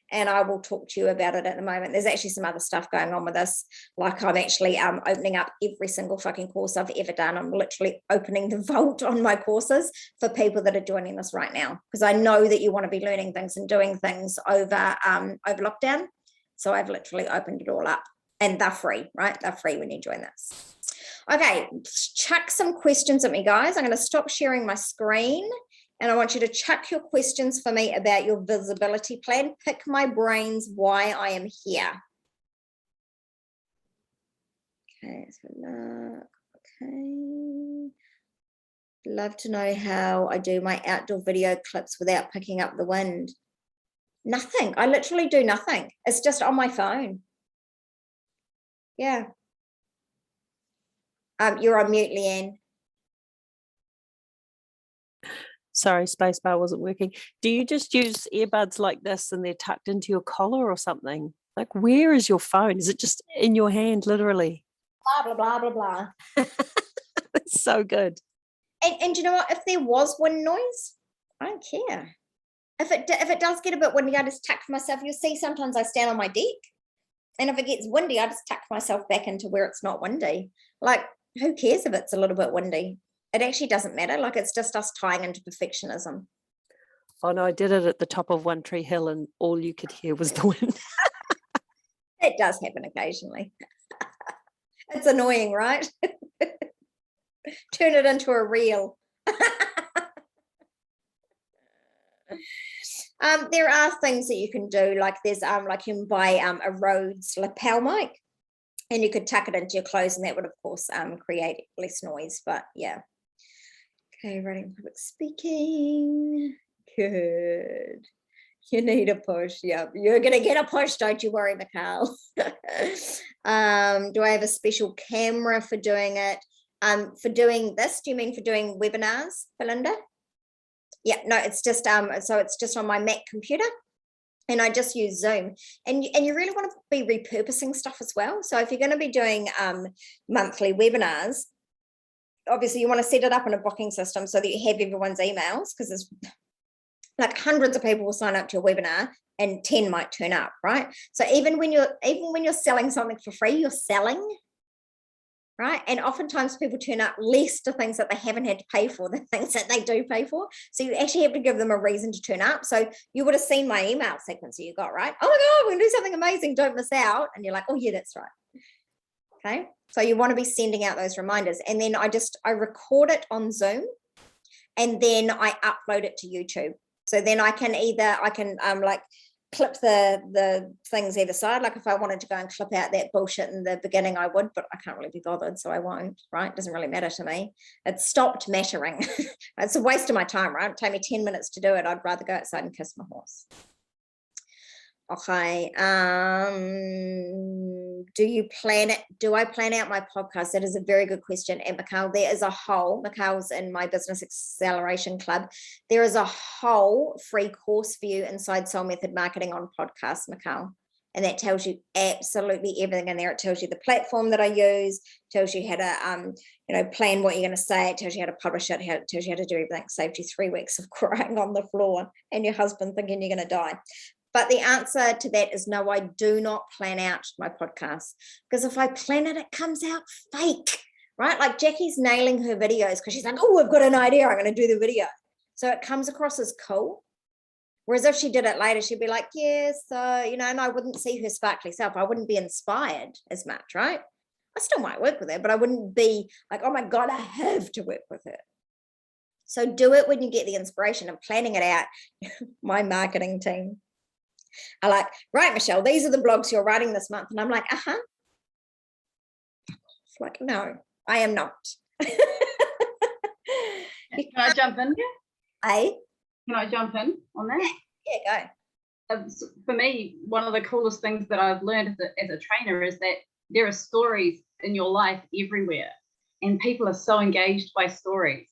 and I will talk to you about it at the moment. There's actually some other stuff going on with this, like I'm actually opening up every single fucking course I've ever done. I'm literally opening the vault on my courses for people that are joining this right now, because I know that you want to be learning things and doing things over lockdown. So I've literally opened it all up, and they're free, right? They're free when you join this. Okay, chuck some questions at me, guys. I'm going to stop sharing my screen and I want you to chuck your questions for me about your visibility plan. Pick my brains why I am here. Okay, let's have a look. Okay. Love to know how I do my outdoor video clips without picking up the wind. Nothing. I literally do nothing. It's just on my phone. Yeah. You're on mute, Leanne. Sorry, spacebar wasn't working. Do you just use earbuds like this and they're tucked into your collar or something? Like, where is your phone? Is it just in your hand, literally? Blah, blah, blah, blah, blah. It's so good. And you know what? If there was wind noise, I don't care. If it does get a bit windy, I just tuck myself. You'll see sometimes I stand on my deck, and if it gets windy, I just tuck myself back into where it's not windy. Like, who cares if it's a little bit windy? It actually doesn't matter. Like, it's just us tying into perfectionism. Oh no, I did it at the top of One Tree Hill and all you could hear was the wind. It does happen occasionally. It's annoying, right? Turn it into a reel. There are things that you can do, like there's like you can buy a Rhodes lapel mic, and you could tuck it into your clothes, and that would of course create less noise. But yeah. Okay, writing, public speaking. Good. You need a push. Yep, you're gonna get a push. Don't you worry, Mikhail. Do I have a special camera for doing it? For doing this, do you mean for doing webinars, Belinda? Yeah, no, it's just so it's just on my Mac computer, and I just use Zoom. And you really want to be repurposing stuff as well. So if you're going to be doing monthly webinars, obviously you want to set it up in a booking system so that you have everyone's emails, because there's like hundreds of people will sign up to your webinar and 10 might turn up, right? So even when you're selling something for free, you're selling, right? And oftentimes people turn up less to things that they haven't had to pay for than things that they do pay for. So you actually have to give them a reason to turn up. So you would have seen my email sequence that you got, right? Oh my God, we're gonna do something amazing. Don't miss out. And you're like, oh yeah, that's right. Okay. So you want to be sending out those reminders. And then I record it on Zoom, and then I upload it to YouTube. So then I can like clip the things either side. Like if I wanted to go and clip out that bullshit in the beginning, I would, but I can't really be bothered, so I won't, right? It doesn't really matter to me. It stopped mattering. It's a waste of my time, right? It'd take me 10 minutes to do it. I'd rather go outside and kiss my horse. Okay. Do I plan out my podcast? That is a very good question. And Mikhail, there is a whole, Mikhail's in my Business Acceleration Club. There is a whole free course for you inside Soul Method Marketing on podcast, Mikhail. And that tells you absolutely everything in there. It tells you the platform that I use, tells you how to, plan what you're going to say. It tells you how to publish it. It tells you how to do everything. It saved you 3 weeks of crying on the floor and your husband thinking you're going to die. But the answer to that is no, I do not plan out my podcast, because if I plan it, it comes out fake, right? Like Jackie's nailing her videos because she's like, oh, I've got an idea, I'm going to do the video. So it comes across as cool. Whereas if she did it later, she'd be like, yeah, so, and I wouldn't see her sparkly self. I wouldn't be inspired as much, right? I still might work with her, but I wouldn't be like, oh my God, I have to work with her. So do it when you get the inspiration, and planning it out. My marketing team are like, right, Michelle, these are the blogs you're writing this month. And I'm like, It's like, no, I am not. Can I jump in here? Can I jump in on that? Yeah, go. For me, one of the coolest things that I've learned as a trainer is that there are stories in your life everywhere, and people are so engaged by stories.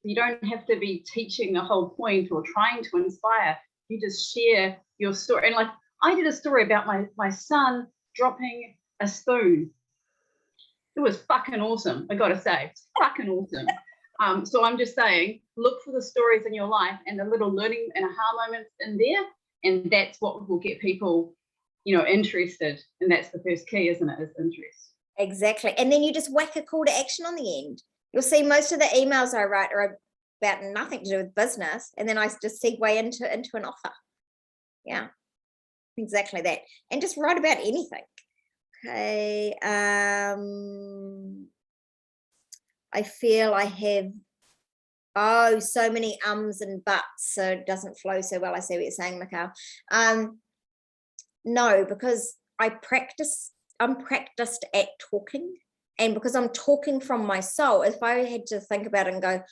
You don't have to be teaching a whole point or trying to inspire. You just share your story. And like, I did a story about my son dropping a spoon. It was fucking awesome. I gotta say, it's fucking awesome. So I'm just saying, look for the stories in your life and the little learning and aha moments in there, and that's what will get people, interested. And that's the first key, isn't it? Is interest. Exactly. And then you just whack a call to action on the end. You'll see most of the emails I write are about nothing to do with business, and then I just segue into an offer. Yeah, exactly that. And just write about anything. Okay. I feel I have so many ums and buts, so it doesn't flow so well. I see what you're saying, Mikhail. No, because I'm practiced at talking, and because I'm talking from my soul, if I had to think about it and go,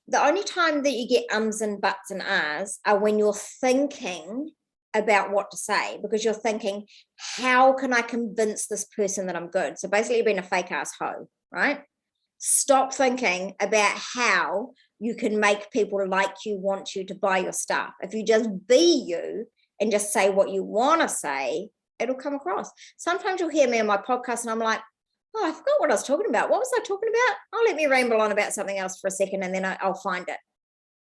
the only time that you get ums and buts and ahs are when you're thinking about what to say, because you're thinking, how can I convince this person that I'm good? So basically you're being a fake ass hoe, right? Stop thinking about how you can make people like you, want you to buy your stuff. If you just be you and just say what you want to say, it'll come across. Sometimes you'll hear me on my podcast and I'm like, oh, I forgot what I was talking about. What was I talking about? Oh, let me ramble on about something else for a second and then I'll find it.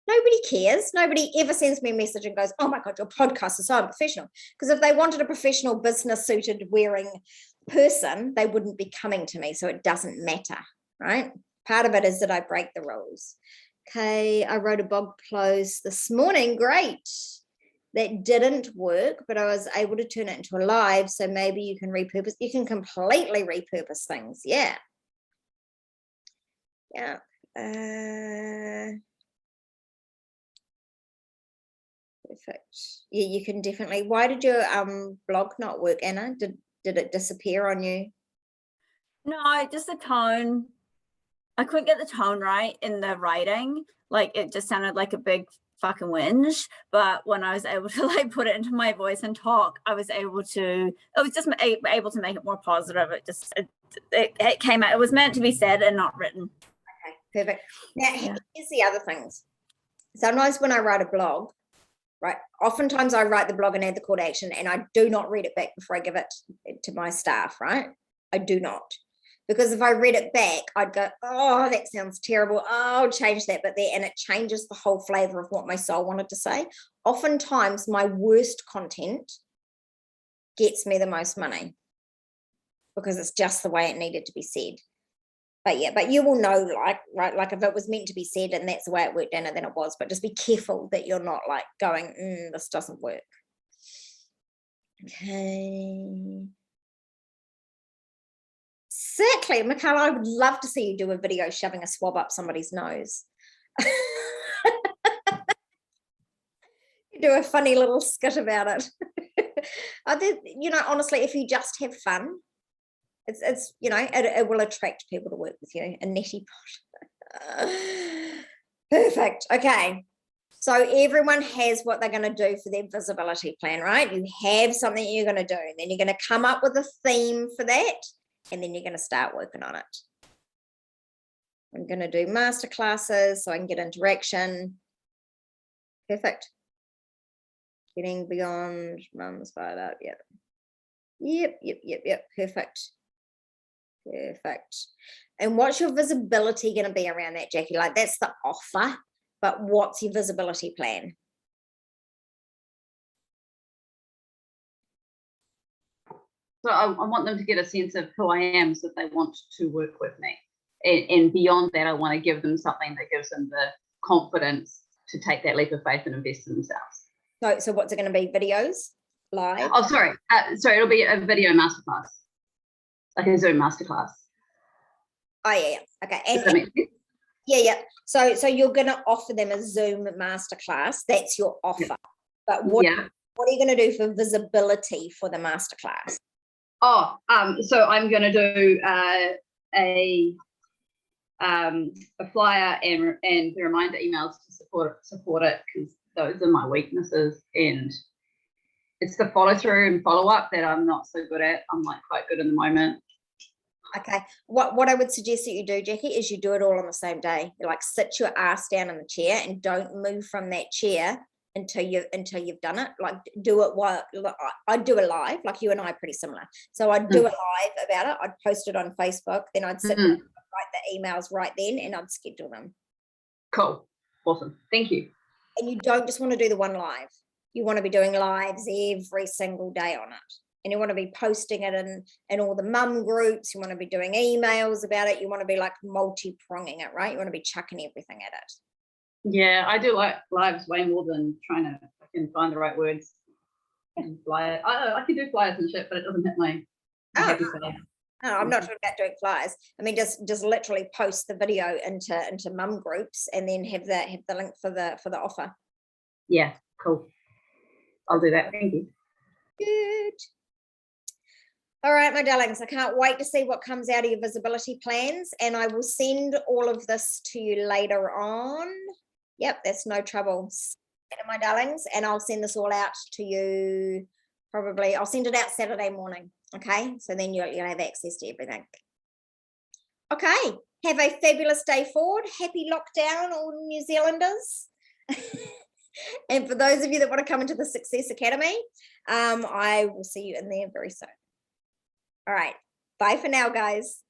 Nobody cares. Nobody ever sends me a message and goes, oh my God, your podcast is so unprofessional. Because if they wanted a professional business suited wearing person, they wouldn't be coming to me. So it doesn't matter, right? Part of it is that I break the rules. Okay, I wrote a blog post this morning. Great. That didn't work, but I was able to turn it into a live. So maybe you can repurpose. You can completely repurpose things. Yeah. Yeah. Perfect. Yeah, you can definitely. Why did your blog not work, Anna? Did it disappear on you? No, just the tone. I couldn't get the tone right in the writing. Like it just sounded like a big fucking whinge. But when I was able to like put it into my voice and talk, I was able to. I was just able to make it more positive. It came out. It was meant to be said and not written. Okay, perfect. Now here's the other things. Sometimes when I write a blog, right, oftentimes I write the blog and add the call to action and I do not read it back before I give it to my staff, right? I do not. Because if I read it back, I'd go, oh, that sounds terrible. Oh, I'll change that bit there. And it changes the whole flavor of what my soul wanted to say. Oftentimes my worst content gets me the most money because it's just the way it needed to be said. But yeah, but you will know, like, right, like if it was meant to be said and that's the way it worked, Anna, then it was. But just be careful that you're not like going, this doesn't work. Okay. Exactly, Michaela, I would love to see you do a video shoving a swab up somebody's nose. Do a funny little skit about it. Honestly, if you just have fun, it's it will attract people to work with you. A netty pot. Perfect. Okay. So everyone has what they're going to do for their visibility plan, right? You have something you're going to do, and then you're going to come up with a theme for that, and then you're going to start working on it. I'm going to do masterclasses so I can get interaction. Perfect. Getting beyond mum's fired up. Yep. Perfect. And what's your visibility going to be around that, Jackie? Like that's the offer, but what's your visibility plan? So I want them to get a sense of who I am so that they want to work with me. And beyond that, I want to give them something that gives them the confidence to take that leap of faith and invest in themselves. So what's it going to be? Videos? Live? Oh, sorry. It'll be a video masterclass, like a Zoom masterclass. Oh, yeah. Okay. And yeah. So you're going to offer them a Zoom masterclass. That's your offer. Yeah. But what are you going to do for visibility for the masterclass? Oh, so I'm going to do a flyer and the reminder emails to support it because those are my weaknesses, and it's the follow through and follow up that I'm not so good at. I'm like quite good in the moment. Okay. What I would suggest that you do, Jackie, is you do it all on the same day. You like sit your ass down in the chair and don't move from that chair until you've done it. Like do it while I'd do a live, like you and I are pretty similar. So I'd do a live about it. I'd post it on Facebook, then I'd sit down and write the emails right then and I'd schedule them. Cool. Awesome. Thank you. And you don't just want to do the one live. You want to be doing lives every single day on it. And you want to be posting it in all the mum groups. You want to be doing emails about it. You want to be like multi-pronging it, right? You want to be chucking everything at it. Yeah, I do like lives way more than trying to fucking find the right words and fly. I can do flyers and shit, but it doesn't hit my happy face. No, I'm not talking about doing flyers. I mean, just literally post the video into mum groups and then have the link for the offer. Yeah, cool. I'll do that. Thank you. Good. All right, my darlings, I can't wait to see what comes out of your visibility plans, and I will send all of this to you later on. Yep, that's no trouble. my darlings, and I'll send this all out to you. Probably I'll send it out Saturday morning. Okay, so then you'll have access to everything. Okay, have a fabulous day forward. Happy lockdown, all New Zealanders. And for those of you that want to come into the Success Academy, I will see you in there very soon. All right, bye for now, guys.